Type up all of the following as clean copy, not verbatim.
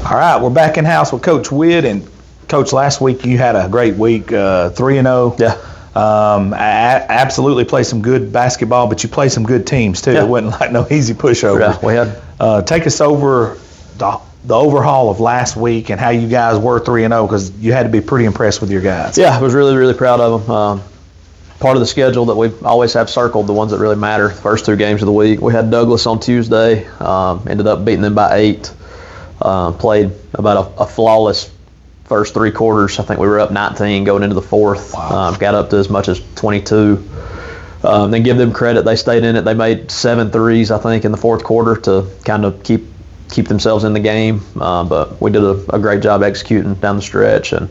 All right, we're back in house with Coach Witt, and Coach, last week you had a great week, 3-0. Yeah. Absolutely played some good basketball, but you played some good teams too. Yeah. It wasn't like no easy pushovers. Yeah, we had. Take us over the overhaul of last week and how you guys were 3-0, because you had to be pretty impressed with your guys. Yeah, I was really, really proud of them. Part of the schedule that we always have circled, the ones that really matter, the first 2 games of the week. We had Douglas on Tuesday, ended up beating them by 8. Played about a flawless first 3 quarters. I think we were up 19 going into the 4th. Wow. Got up to as much as 22. Then give them credit. They stayed in it. They made 7 threes, I think, in the 4th quarter to kind of keep themselves in the game. But we did a great job executing down the stretch. And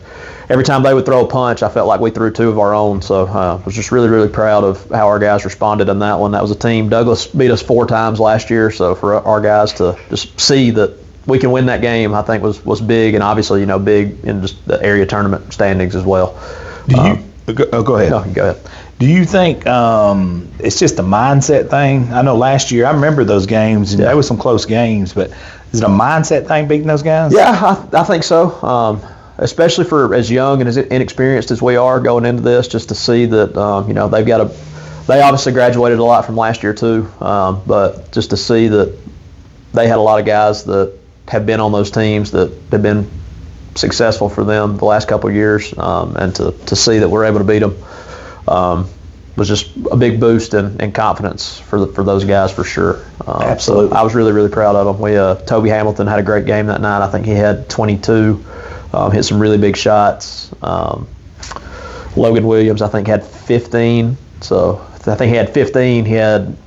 every time they would throw a punch, I felt like we threw 2 of our own. So I was just really, really proud of how our guys responded in that one. That was a team. Douglas beat us 4 times last year. So for our guys to just see that we can win that game, I think was big, and obviously, big in just the area tournament standings as well. Do you go ahead? No, go ahead. Do you think it's just a mindset thing? I know last year I remember those games, and there was some close games, but is it a mindset thing beating those guys? Yeah, I think so. Especially for as young and as inexperienced as we are going into this, just to see that they obviously graduated a lot from last year too, but just to see that they had a lot of guys that have been on those teams that have been successful for them the last couple of years, and to see that we're able to beat them was just a big boost in confidence for those guys for sure. Absolutely. So I was really, really proud of them. Toby Hamilton had a great game that night. I think he had 22, hit some really big shots. Logan Williams, I think, had 15. So I think he had 15. He had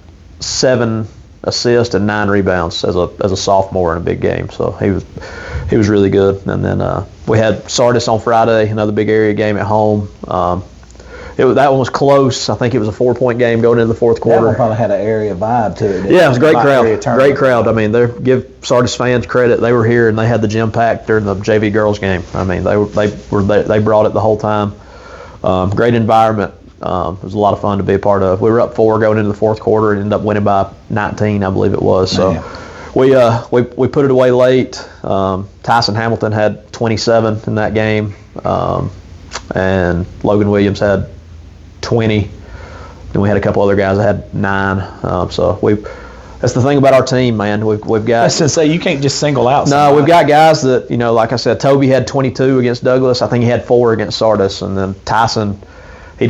7 assists and 9 rebounds as a sophomore in a big game. So he was really good. And then we had Sardis on Friday, another big area game at home. That one was close. I think it was a 4-point game going into the 4th quarter. That one probably had an area vibe to it. Yeah, it was a great crowd. Great crowd. I mean, give Sardis fans credit. They were here and they had the gym packed during the JV girls game. I mean, they brought it the whole time. Great environment. It was a lot of fun to be a part of. We were up 4 going into the 4th quarter and ended up winning by 19, I believe it was. So we put it away late. Tyson Hamilton had 27 in that game, and Logan Williams had 20. Then we had a couple other guys that had 9. So that's the thing about our team, man. We've got. I was going to say, you can't just single out somebody. No, we've got guys that, like I said, Toby had 22 against Douglas. I think he had 4 against Sardis, and then Tyson. I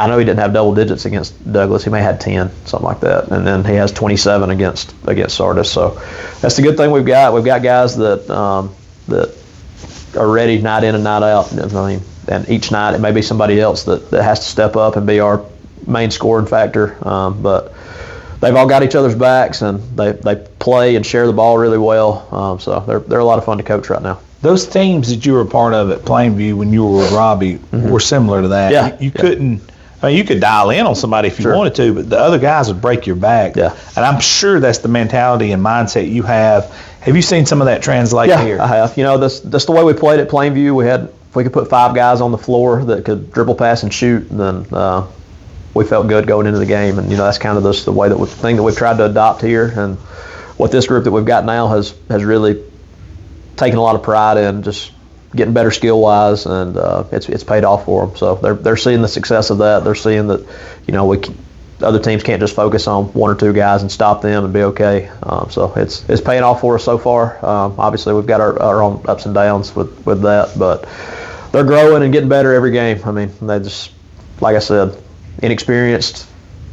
know he didn't have double digits against Douglas. He may have had 10, something like that. And then he has 27 against Sardis. So that's the good thing we've got. We've got guys that are ready night in and night out. I mean, and each night it may be somebody else that has to step up and be our main scoring factor. But they've all got each other's backs, and they play and share the ball really well. So they're a lot of fun to coach right now. Those teams that you were a part of at Plainview when you were with Robbie were similar to that. Yeah. You couldn't. I mean, you could dial in on somebody if you wanted to, but the other guys would break your back. Yeah. And I'm sure that's the mentality and mindset you have. Have you seen some of that translate here? Yeah, I have. That's the way we played at Plainview. If we could put 5 guys on the floor that could dribble, pass, and shoot, then we felt good going into the game. And that's kind of the thing that we've tried to adopt here. And what this group that we've got now has really taken a lot of pride in just getting better skill wise, and it's paid off for them. So they're seeing the success of that. They're seeing that other teams can't just focus on 1 or 2 guys and stop them and be okay. So it's paying off for us so far. Obviously we've got our own ups and downs with that, but they're growing and getting better every game. I mean, they just, like I said, inexperienced,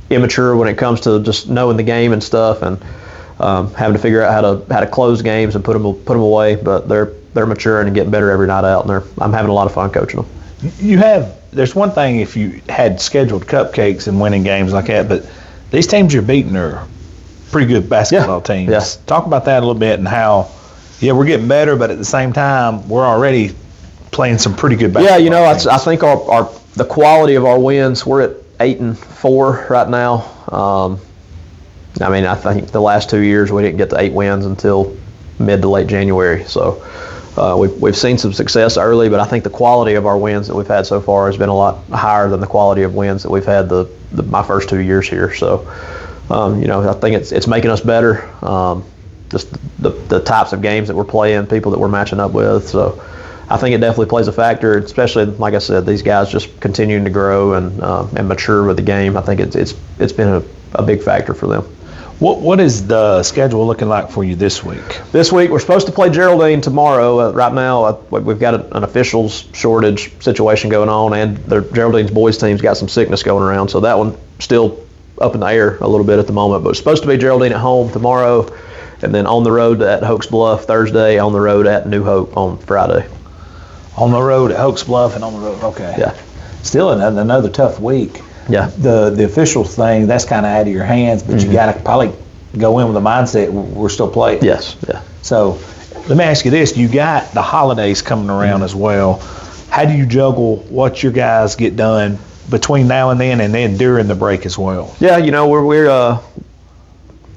immature when it comes to just knowing the game and stuff, and having to figure out how to close games and put them away. But they're maturing and getting better every night out, and I'm having a lot of fun coaching them. There's one thing if you had scheduled cupcakes and winning games like that, but these teams you're beating are pretty good basketball teams. Yeah. Talk about that a little bit and how, we're getting better, but at the same time, we're already playing some pretty good basketball teams. I think the quality of our wins, we're at 8-4 right now. I think the last 2 years we didn't get to 8 wins until mid to late January. So we've seen some success early, but I think the quality of our wins that we've had so far has been a lot higher than the quality of wins that we've had my first 2 years here. So I think it's making us better. just the types of games that we're playing, people that we're matching up with. So I think it definitely plays a factor, especially, like I said, these guys just continuing to grow and mature with the game. I think it's been a big factor for them. What is the schedule looking like for you this week? This week we're supposed to play Geraldine tomorrow. Right now we've got an officials shortage situation going on, and Geraldine's boys team's got some sickness going around, so that one still up in the air a little bit at the moment. But it's supposed to be Geraldine at home tomorrow, and then on the road at Hoax Bluff Thursday, on the road at New Hope on Friday. On the road at Hoax Bluff and on the road. Okay. Yeah. Still another tough week. Yeah. The official thing, that's kind of out of your hands, but you got to probably go in with the mindset we're still playing. Yes. Yeah. So let me ask you this: you got the holidays coming around as well. How do you juggle what your guys get done between now and then during the break as well? Yeah,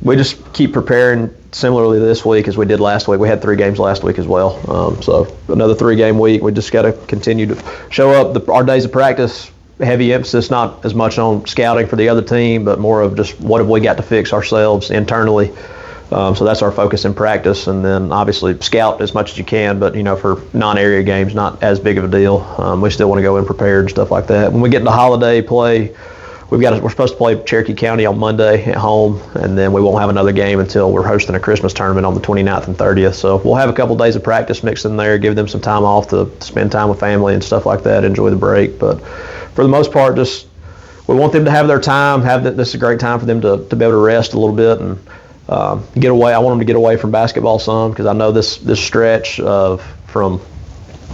we just keep preparing similarly this week as we did last week. We had 3 games last week as well, so another 3-game week. We just got to continue to show up. Our days of practice, heavy emphasis not as much on scouting for the other team, but more of just what have we got to fix ourselves internally. So that's our focus in practice, and then obviously scout as much as you can, but for non-area games, not as big of a deal. We still want to go in prepared and stuff like that. When we get into holiday play, we're supposed to play Cherokee County on Monday at home, and then we won't have another game until we're hosting a Christmas tournament on the 29th and 30th. So we'll have a couple days of practice mixed in there, give them some time off to spend time with family and stuff like that, enjoy the break. But for the most part, just we want them to have their time. This is a great time for them to be able to rest a little bit and get away. I want them to get away from basketball some, because I know this stretch from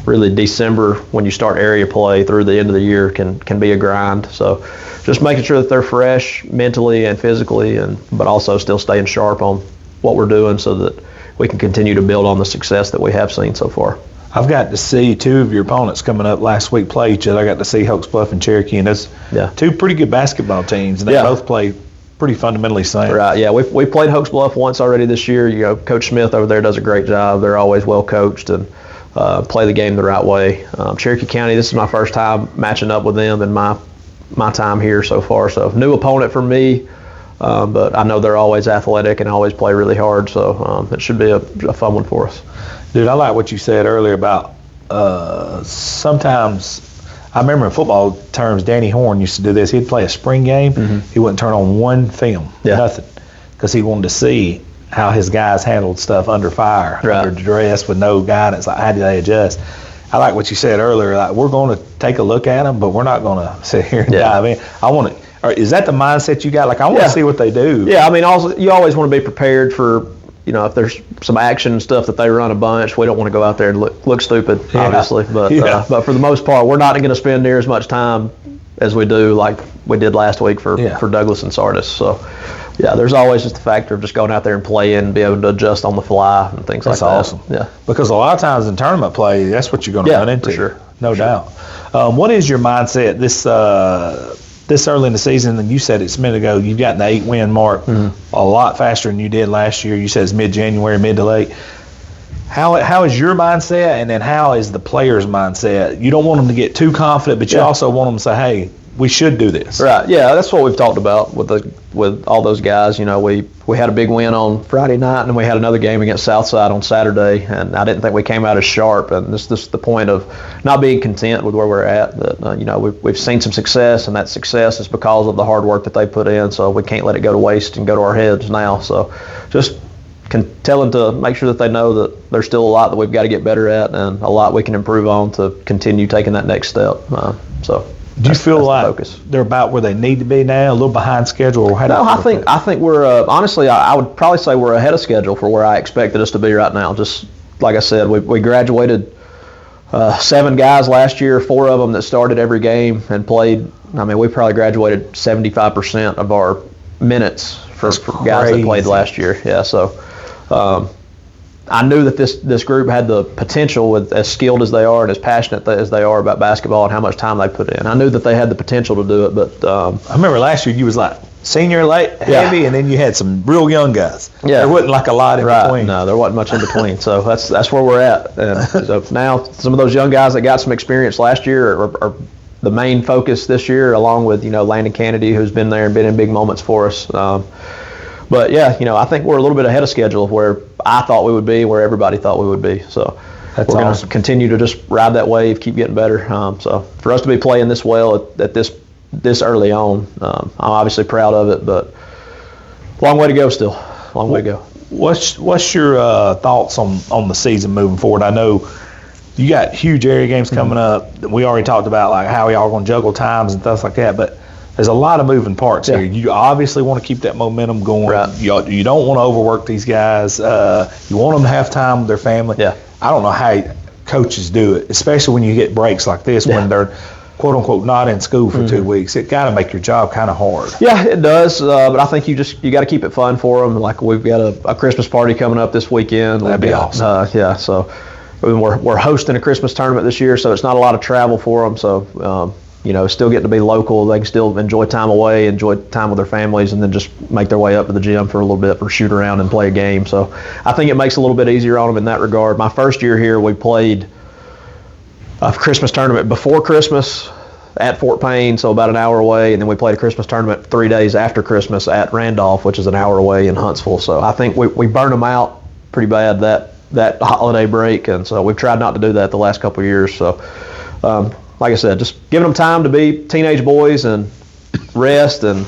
really December when you start area play through the end of the year can be a grind. So just making sure that they're fresh mentally and physically, but also still staying sharp on what we're doing so that we can continue to build on the success that we have seen so far. I've got to see 2 of your opponents coming up last week play each other. I got to see Hoax Bluff and Cherokee, and those 2 pretty good basketball teams, and they both play pretty fundamentally same. Right, yeah. We played Hoax Bluff once already this year. Coach Smith over there does a great job. They're always well coached and play the game the right way. Cherokee County, this is my first time matching up with them in my time here so far. So new opponent for me, but I know they're always athletic and always play really hard. So it should be a fun one for us. Dude, I like what you said earlier about sometimes. I remember in football terms, Danny Horn used to do this. He'd play a spring game. He wouldn't turn on one film, nothing, because he wanted to see how his guys handled stuff under fire, under duress, with no guidance. Like, how do they adjust? I like what you said earlier. Like, we're going to take a look at them, but we're not going to sit here and dive in. I want to. Is that the mindset you got? Like, I want to see what they do. Yeah, I mean, also you always want to be prepared for. If there's some action stuff that they run a bunch, we don't want to go out there and look stupid, obviously. But but for the most part, we're not going to spend near as much time as we do like we did last week for Douglas and Sardis. So, yeah, there's always just the factor of just going out there and playing and be able to adjust on the fly and things like that. That's awesome. Yeah, because a lot of times in tournament play, that's what you're going to run into. For sure. No doubt. What is your mindset this early in the season? And you said it's a minute ago, you've gotten the 8-win mark a lot faster than you did last year. You said it's mid-January, mid to late. How is your mindset, and then how is the players' mindset? You don't want them to get too confident, but you also want them to say, hey, we should do this. Right. Yeah, that's what we've talked about with all those guys. We had a big win on Friday night, and then we had another game against Southside on Saturday, and I didn't think we came out as sharp. And this is the point of not being content with where we're at. That we've seen some success, and that success is because of the hard work that they put in. So we can't let it go to waste and go to our heads now. So just can tell them to make sure that they know that there's still a lot that we've got to get better at, and a lot we can improve on to continue taking that next step. Do you feel like they're about where they need to be now, a little behind schedule? Or I think we're honestly, I would probably say we're ahead of schedule for where I expected us to be right now. Just like I said, we graduated 7 guys last year, 4 of them that started every game and played. I mean, we probably graduated 75% of our minutes for guys that played last year. Yeah, so I knew that this group had the potential, with as skilled as they are and as passionate as they are about basketball and how much time they put in. I knew that they had the potential to do it, but I remember last year you was like senior late heavy, and then you had some real young guys. Yeah, there wasn't like a lot in between. No, there wasn't much in between. So that's where we're at. And so now some of those young guys that got some experience last year are the main focus this year, along with Landon Kennedy, who's been there and been in big moments for us. But yeah, I think we're a little bit ahead of schedule of where I thought we would be, where everybody thought we would be. So we're going to continue to just ride that wave, keep getting better. So for us to be playing this well at this early on, I'm obviously proud of it, but long way to go still. Long way to go. What's your thoughts on the season moving forward? I know you got huge area games coming up. We already talked about like how y'all going to juggle times and stuff like that, but there's a lot of moving parts here. You obviously want to keep that momentum going. Right. You don't want to overwork these guys. You want them to have time with their family. Yeah. I don't know how coaches do it, especially when you get breaks like this when they're quote unquote not in school for 2 weeks. It got to make your job kind of hard. Yeah, it does. But I think you got to keep it fun for them. Like we've got a Christmas party coming up this weekend. That'd be awesome. Yeah. So we're hosting a Christmas tournament this year, so it's not a lot of travel for them. So still getting to be local. They can still enjoy time away, enjoy time with their families, and then just make their way up to the gym for a little bit for shoot around and play a game. So I think it makes it a little bit easier on them in that regard. My first year here, we played a Christmas tournament before Christmas at Fort Payne, so about an hour away, and then we played a Christmas tournament 3 days after Christmas at Randolph, which is an hour away in Huntsville. So I think we burned them out pretty bad that holiday break, and so we've tried not to do that the last couple of years. So like I said, just giving them time to be teenage boys and rest and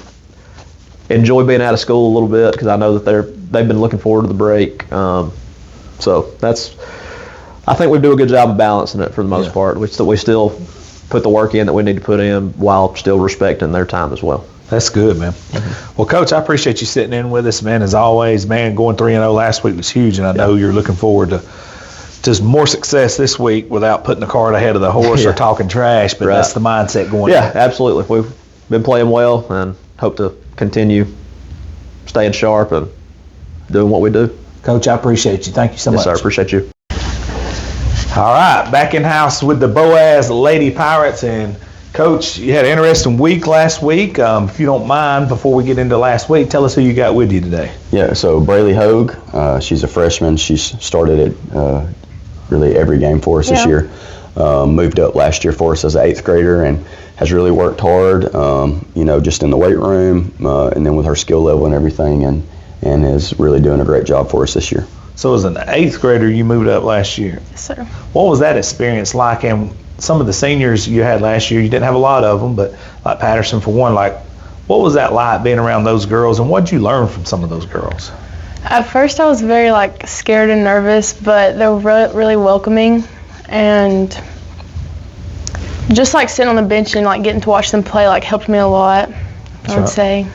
enjoy being out of school a little bit, because I know that they've been looking forward to the break. So I think we do a good job of balancing it for the most part. We still put the work in that we need to put in while still respecting their time as well. That's good, man. Well, Coach, I appreciate you sitting in with us, man, as always. Man, going 3-0 last week was huge, and I know you're looking forward to just more success this week without putting the cart ahead of the horse or talking trash, but that's the mindset going in. Absolutely. We've been playing well and hope to continue staying sharp and doing what we do. Coach, I appreciate you. Thank you so much. Yes, sir. I appreciate you. All right, back in house with the Boaz Lady Pirates. And Coach, you had an interesting week last week. If you don't mind, before we get into last week, tell us who you got with you today. Yeah, so Braylee Hogue, she's a freshman. She's started at really every game for us this year. Moved up last year for us as an 8th grader and has really worked hard, just in the weight room and then with her skill level and everything, and is really doing a great job for us this year. So as an 8th grader, you moved up last year. Yes, sir. What was that experience like? And some of the seniors you had last year, you didn't have a lot of them, but like Patterson for one, like what was that like being around those girls, and what did you learn from some of those girls? At first I was very scared and nervous, but they were really welcoming, and just sitting on the bench and getting to watch them play helped me a lot. I would say.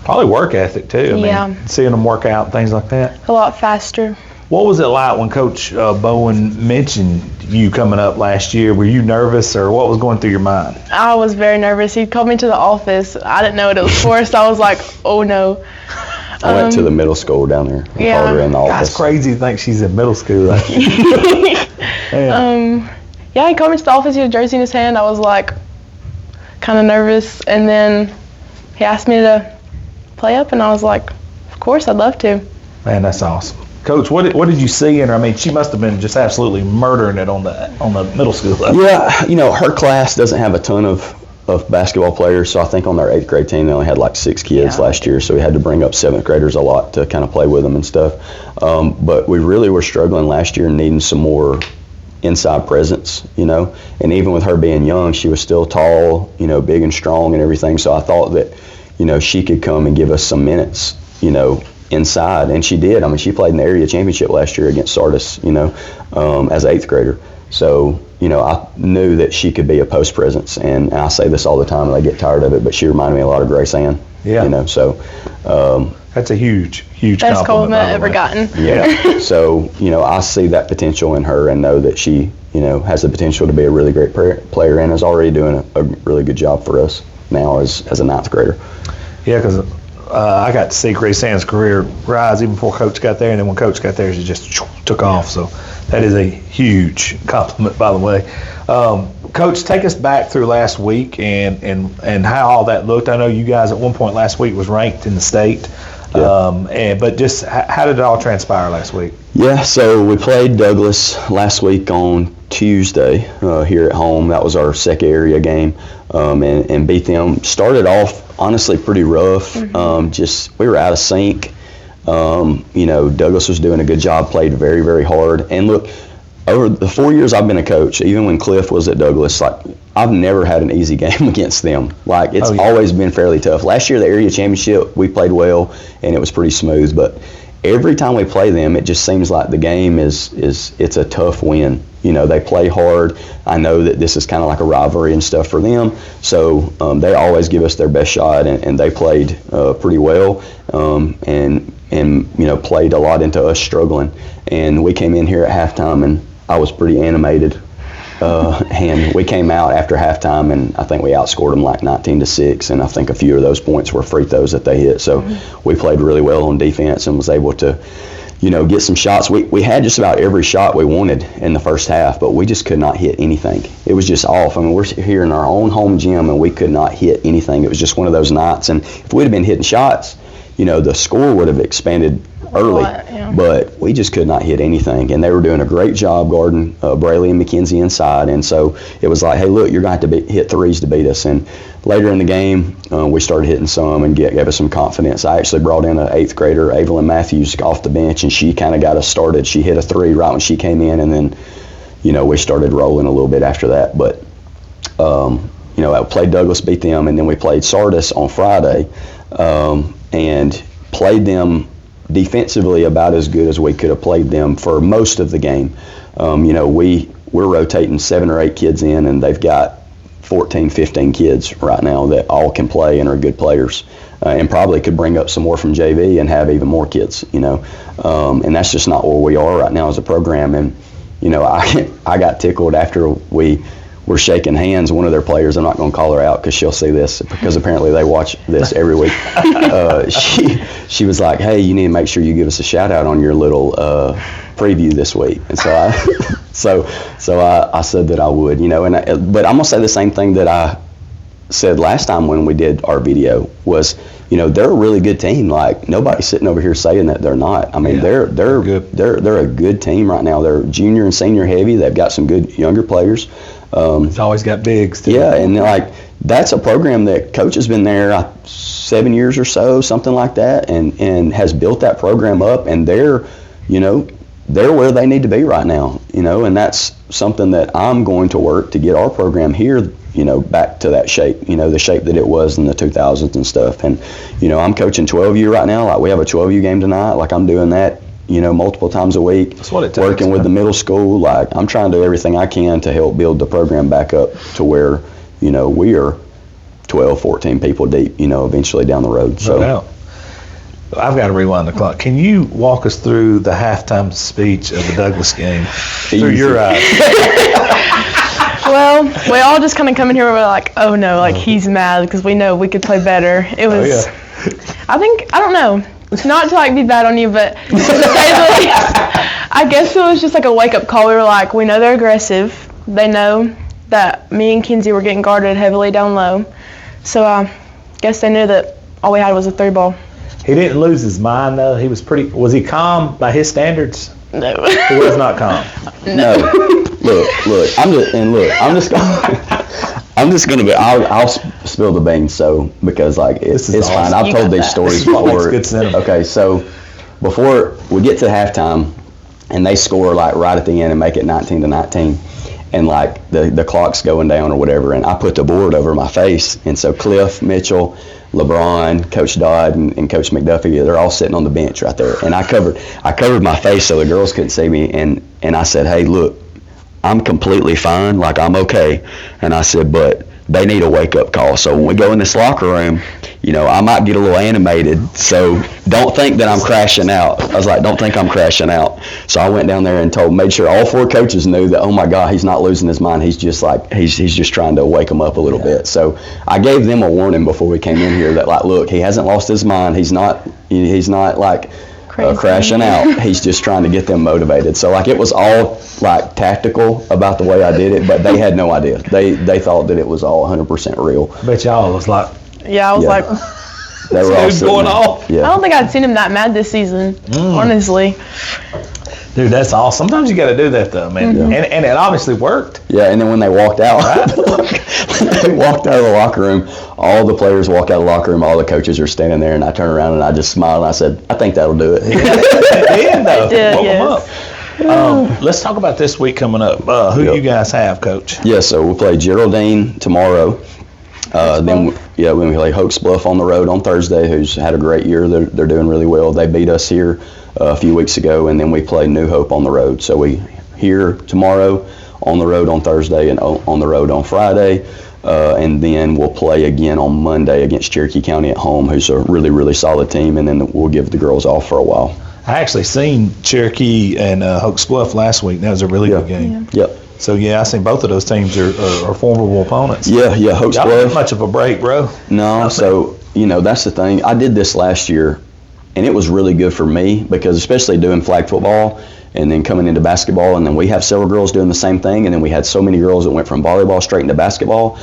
Probably work ethic too. I mean, seeing them work out and things like that. A lot faster. What was it like when Coach Bowen mentioned you coming up last year? Were you nervous, or what was going through your mind? I was very nervous. He called me to the office. I didn't know what it was for, so I was like, oh no. I went to the middle school down there. Yeah. Called her in the office. That's crazy to think she's in middle school. Yeah, he called me to the office. He had a jersey in his hand. I was kind of nervous, and then he asked me to play up, and I was like, of course, I'd love to. Man, that's awesome. Coach, what did you see in her? I mean, she must have been just absolutely murdering it on the middle school level. Yeah, her class doesn't have a ton of basketball players, so I think on their 8th grade team they only had 6 kids last year, so we had to bring up 7th graders a lot to kind of play with them and stuff. But we really were struggling last year and needing some more inside presence, and even with her being young, she was still tall, big and strong and everything, so I thought that, she could come and give us some minutes, inside, and she did. I mean, she played in the area championship last year against Sardis, as an 8th grader. So, I knew that she could be a post presence, and I say this all the time, and I get tired of it, but she reminded me a lot of Grace Ann. Yeah. So. That's a huge best compliment I've ever gotten. Yeah. So, I see that potential in her and know that she, has the potential to be a really great player and is already doing a really good job for us now as a 9th grader. Yeah, because I got to see Grace Ann's career rise even before Coach got there, and then when Coach got there, she just took off. So that is a huge compliment, by the way. Coach, take us back through last week and how all that looked. I know you guys at one point last week was ranked in the state, but just how did it all transpire last week? Yeah, so we played Douglas last week on Tuesday here at home. That was our second area game, and beat them. Started off honestly pretty rough. We were out of sync, Douglas was doing a good job, played very, very hard. And look, over the 4 years I've been a coach, even when Cliff was at Douglas, I've never had an easy game against them. It's always been fairly tough. Last year, the area championship, we played well, and it was pretty smooth. But every time we play them, it just seems like the game it's a tough win. They play hard. I know that this is kind of like a rivalry and stuff for them. So they always give us their best shot, and they played pretty well and played a lot into us struggling. And we came in here at halftime, and I was pretty animated. And we came out after halftime, and I think we outscored them 19-6, and I think a few of those points were free throws that they hit. So we played really well on defense and was able to, get some shots. We had just about every shot we wanted in the first half, but we just could not hit anything. It was just off. I mean, we're here in our own home gym, and we could not hit anything. It was just one of those nights. And if we'd have been hitting shots, the score would have expanded early, but we just could not hit anything. And they were doing a great job guarding Brayley and McKenzie inside. And so it was like, hey, look, you're going to have to hit threes to beat us. And later in the game, we started hitting some and gave us some confidence. I actually brought in an 8th grader, Evelyn Matthews, off the bench, and she kind of got us started. She hit a 3 right when she came in, and then, we started rolling a little bit after that. But, I played Douglas, beat them, and then we played Sardis on Friday and played them defensively about as good as we could have played them for most of the game. We're rotating 7 or 8 kids in, and they've got 14, 15 kids right now that all can play and are good players, and probably could bring up some more from JV and have even more kids, and that's just not where we are right now as a program. And, I got tickled after we were shaking hands. One of their players, I'm not going to call her out because she'll see this, because apparently they watch this every week. She was like, hey, you need to make sure you give us a shout out on your little preview this week. And so I said that I would, but I'm going to say the same thing that I said last time when we did our video was, they're a really good team. Nobody's sitting over here saying that they're not. I mean, they're good. They're a good team right now. They're junior and senior heavy. They've got some good younger players. It's always got bigs too. Yeah, and that's a program that coach has been there 7 years or so, something like that, and has built that program up, and they're where they need to be right now, and that's something that I'm going to work to get our program here, back to that shape, the shape that it was in the 2000s and stuff. And, I'm coaching 12U right now. We have a 12U game tonight. I'm doing that, multiple times a week. That's what it takes. Working with the middle school. I'm trying to do everything I can to help build the program back up to where, we are 12, 14 people deep, eventually down the road. So. No doubt. I've got to rewind the clock. Can you walk us through the halftime speech of the Douglas game through your eyes? Well, we all just kind of come in here and we're like, oh no, he's mad because we know we could play better. It was, I don't know, not to be bad on you, but to say the least, I guess it was just a wake-up call. We were like, we know they're aggressive. They know that me and Kinsey were getting guarded heavily down low. So I guess they knew that all we had was a 3-ball. He didn't lose his mind, though. Was he calm by his standards? No. He was not calm. No. Look. I'll spill the beans, because it's awesome. Fine. I've told these stories before. Okay, so before we get to halftime, and they score right at the end and make it 19-19, and the clock's going down or whatever, and I put the board over my face, and so Cliff, Mitchell, LeBron, Coach Dodd, and Coach McDuffie, they're all sitting on the bench right there. And I covered my face so the girls couldn't see me. And I said, hey, look, I'm completely fine. I'm okay. And I said, but they need a wake-up call. So when we go in this locker room, I might get a little animated. So don't think that I'm crashing out. I was like, don't think I'm crashing out. So I went down there and made sure all 4 coaches knew that, oh my God, he's not losing his mind. He's just he's just trying to wake them up a little bit. So I gave them a warning before we came in here that look, he hasn't lost his mind. He's not crashing out. He's just trying to get them motivated. So it was all tactical about the way I did it, but they had no idea. They thought that it was all 100% real. I bet y'all was like. Yeah, I was like. They were all going off. Yeah. I don't think I'd seen him that mad this season, honestly. Dude, that's awesome. Sometimes you got to do that, though, man. Mm-hmm. And it obviously worked. Yeah, and then when they walked out, they walked out of the locker room, all the players walk out of the locker room, all the coaches are standing there, and I turned around and I just smiled and I said, I think that'll do it. It did, yes. Woke them up. Let's talk about this week coming up. Who you guys have, Coach? Yeah, so we'll play Geraldine tomorrow. Then when we play Hoax Bluff on the road on Thursday, who's had a great year. They're doing really well. They beat us here a few weeks ago, and then we play New Hope on the road. So we here tomorrow, on the road on Thursday, and on the road on Friday. And then we'll play again on Monday against Cherokee County at home, who's a really, really solid team, and then we'll give the girls off for a while. I actually seen Cherokee and Hoax Bluff last week. That was a really good game. Yep. So, yeah, I think both of those teams are formidable opponents. Yeah, Hoax Y'all Bluff. not much of a break, bro. No, so, that's the thing. I did this last year, and it was really good for me because especially doing flag football and then coming into basketball, and then we have several girls doing the same thing, and then we had so many girls that went from volleyball straight into basketball.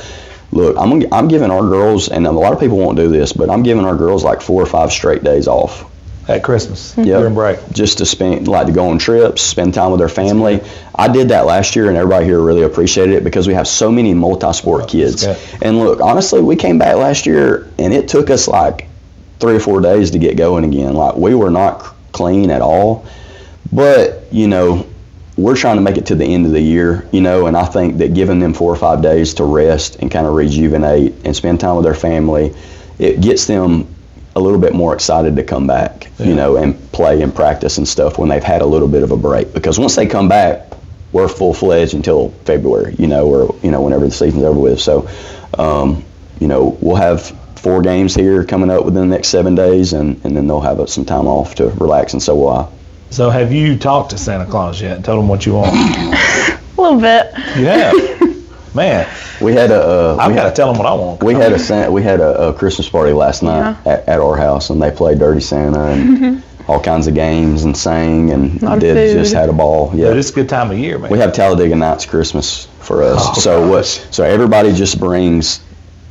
Look, I'm giving our girls, and a lot of people won't do this, but I'm giving our girls like 4 or 5 straight days off. At Christmas. Yeah, during break. Just to to go on trips, spend time with their family. I did that last year, and everybody here really appreciated it because we have so many multi-sport kids. And look, honestly, we came back last year, and it took us like 3 or 4 days to get going again. Like, we were not clean at all. But, we're trying to make it to the end of the year, and I think that giving them 4 or 5 days to rest and kind of rejuvenate and spend time with their family, it gets them a little bit more excited to come back, and play and practice and stuff when they've had a little bit of a break. Because once they come back, we're full-fledged until February, or, whenever the season's over with. So, we'll have 4 games here coming up within the next 7 days, and then they'll have some time off to relax, and so will I. So have you talked to Santa Claus yet and told him what you want? A little bit. You have? Man. We had I've got to tell him what I want. We had a Christmas party last night at our house, and they played Dirty Santa and all kinds of games and sang and just had a ball. Yeah, but it's a good time of year, man. We have Talladega Nights Christmas for us. So everybody just brings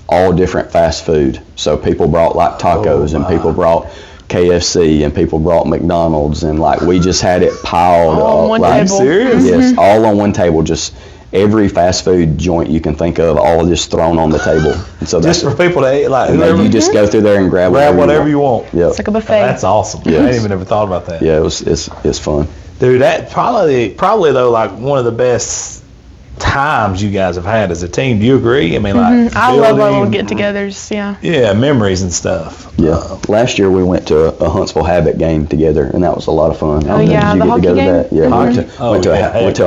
all different fast food. So people brought like tacos, and people brought KFC, and people brought McDonald's, and like we just had it piled up. On one like, table. Serious? Yes, all on one table. Just every fast food joint you can think of, all just thrown on the table. And so just for people to eat, like you just go through there and grab whatever you want. Yeah, it's like a buffet. That's awesome. I ain't even ever thought about that. Yeah, it's fun. Dude, that probably though, like one of the best times you guys have had as a team. Do you agree? I mean, like I love our little get-togethers. Yeah, memories and stuff. Yeah, last year we went to a Huntsville Habit game together, and that was a lot of fun. Oh yeah, the hockey game. That? Yeah, went to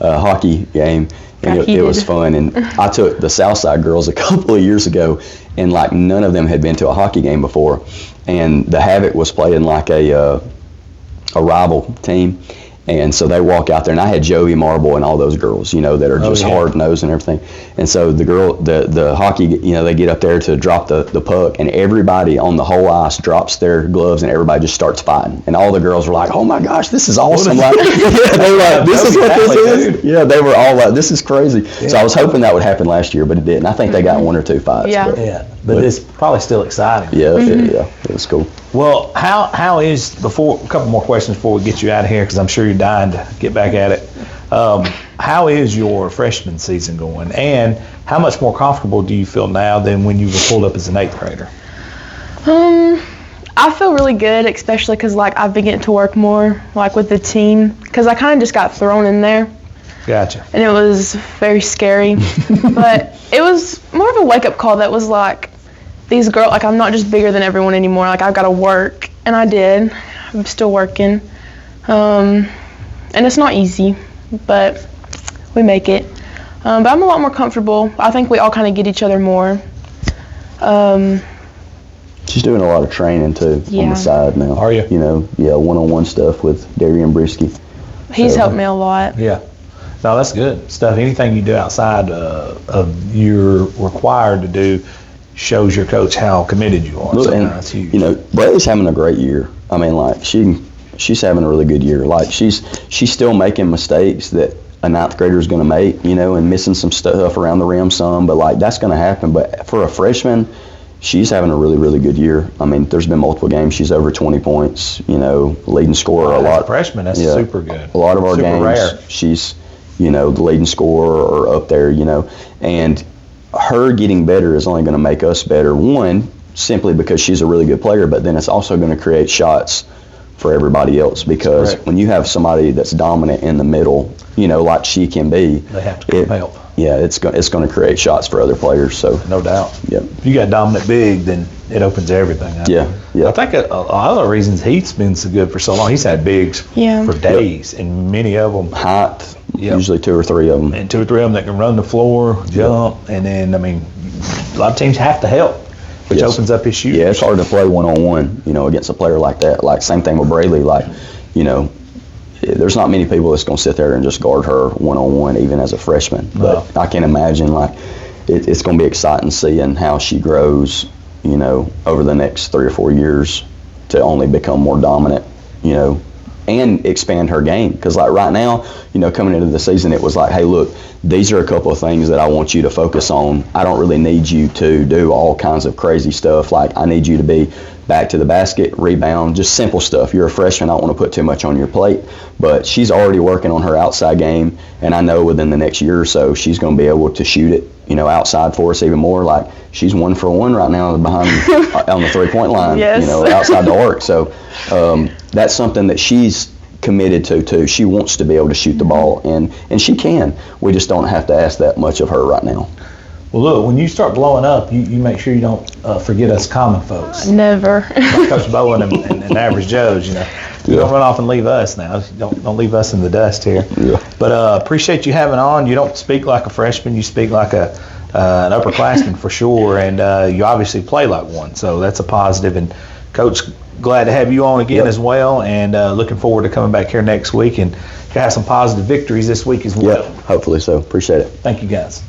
a hockey game, and it was fun. And I took the Southside girls a couple of years ago, and like none of them had been to a hockey game before, and the Havoc was playing like a rival team. And so they walk out there, and I had Joey Marble and all those girls, that are just hard-nosed and everything. And so the hockey, they get up there to drop the puck, and everybody on the whole ice drops their gloves, and everybody just starts fighting. And all the girls were like, "Oh my gosh, this is awesome!" They were like, "This is what this is." Yeah, they were all like, "This is crazy." Yeah. So I was hoping that would happen last year, but it didn't. I think they got 1 or 2 fights. Yeah. But it's probably still exciting. Yeah, it was cool. Well, how is, a couple more questions before we get you out of here, because I'm sure you're dying to get back at it. How is your freshman season going, and how much more comfortable do you feel now than when you were pulled up as an 8th grader? I feel really good, especially because like I've been getting to work more like with the team, because I kind of just got thrown in there. Gotcha. And it was very scary, but it was more of a wake-up call that was like, these girls, like I'm not just bigger than everyone anymore, like I've got to work, and I did. I'm still working, and it's not easy, but we make it. But I'm a lot more comfortable. I think we all kind of get each other more. She's doing a lot of training too on the side now. Are you? One-on-one stuff with Darian Brisky. He's helped me a lot. Yeah. No, that's good stuff. Anything you do outside of you're required to do shows your coach how committed you are. Look, so and, that's huge. Bradley's having a great year. I mean, like she's having a really good year. Like she's still making mistakes that a 9th grader is going to make, and missing some stuff around the rim some, but like that's going to happen. But for a freshman, she's having a really, really good year. I mean, there's been multiple games she's over 20 points, leading scorer a lot. As a freshman, that's super good. A lot of our super games, rare. She's, the leading scorer or up there, and her getting better is only going to make us better. One, simply because she's a really good player, but then it's also going to create shots for everybody else, because when you have somebody that's dominant in the middle, like she can be, they have to help. Yeah, it's going to create shots for other players. So no doubt. Yeah. If you got dominant big, then it opens everything up. Yeah. I think a lot of the reasons Heath's been so good for so long, he's had bigs for days, and many of them height. Usually 2 or 3 of them. And 2 or 3 of them that can run the floor, jump, and then, a lot of teams have to help, which opens up his shooting. Yeah, it's hard to play one-on-one, against a player like that. Like, same thing with Braley. Like, there's not many people that's going to sit there and just guard her one-on-one, even as a freshman. No. But I can imagine, like, it's going to be exciting seeing how she grows, over the next 3 or 4 years to only become more dominant, and expand her game. Because, like, right now, coming into the season, it was like, hey, look, these are a couple of things that I want you to focus on. I don't really need you to do all kinds of crazy stuff. Like, I need you to be back to the basket, rebound, just simple stuff. You're a freshman. I don't want to put too much on your plate. But she's already working on her outside game, and I know within the next year or so, she's going to be able to shoot it, outside for us even more. Like, she's 1 for 1 right now behind on the 3-point line, outside the arc. So that's something that she's committed to too. She wants to be able to shoot the ball, and she can. We just don't have to ask that much of her right now. Well, look, when you start blowing up, you make sure you don't forget us common folks. Never. Like Coach Bowen and Average Joes, You don't run off and leave us now. Don't leave us in the dust here. Yeah. But appreciate you having on. You don't speak like a freshman. You speak like an upperclassman for sure, and you obviously play like one. So that's a positive. And Coach, glad to have you on again as well, and looking forward to coming back here next week and have some positive victories this week as well. Hopefully so. Appreciate it. Thank you, guys.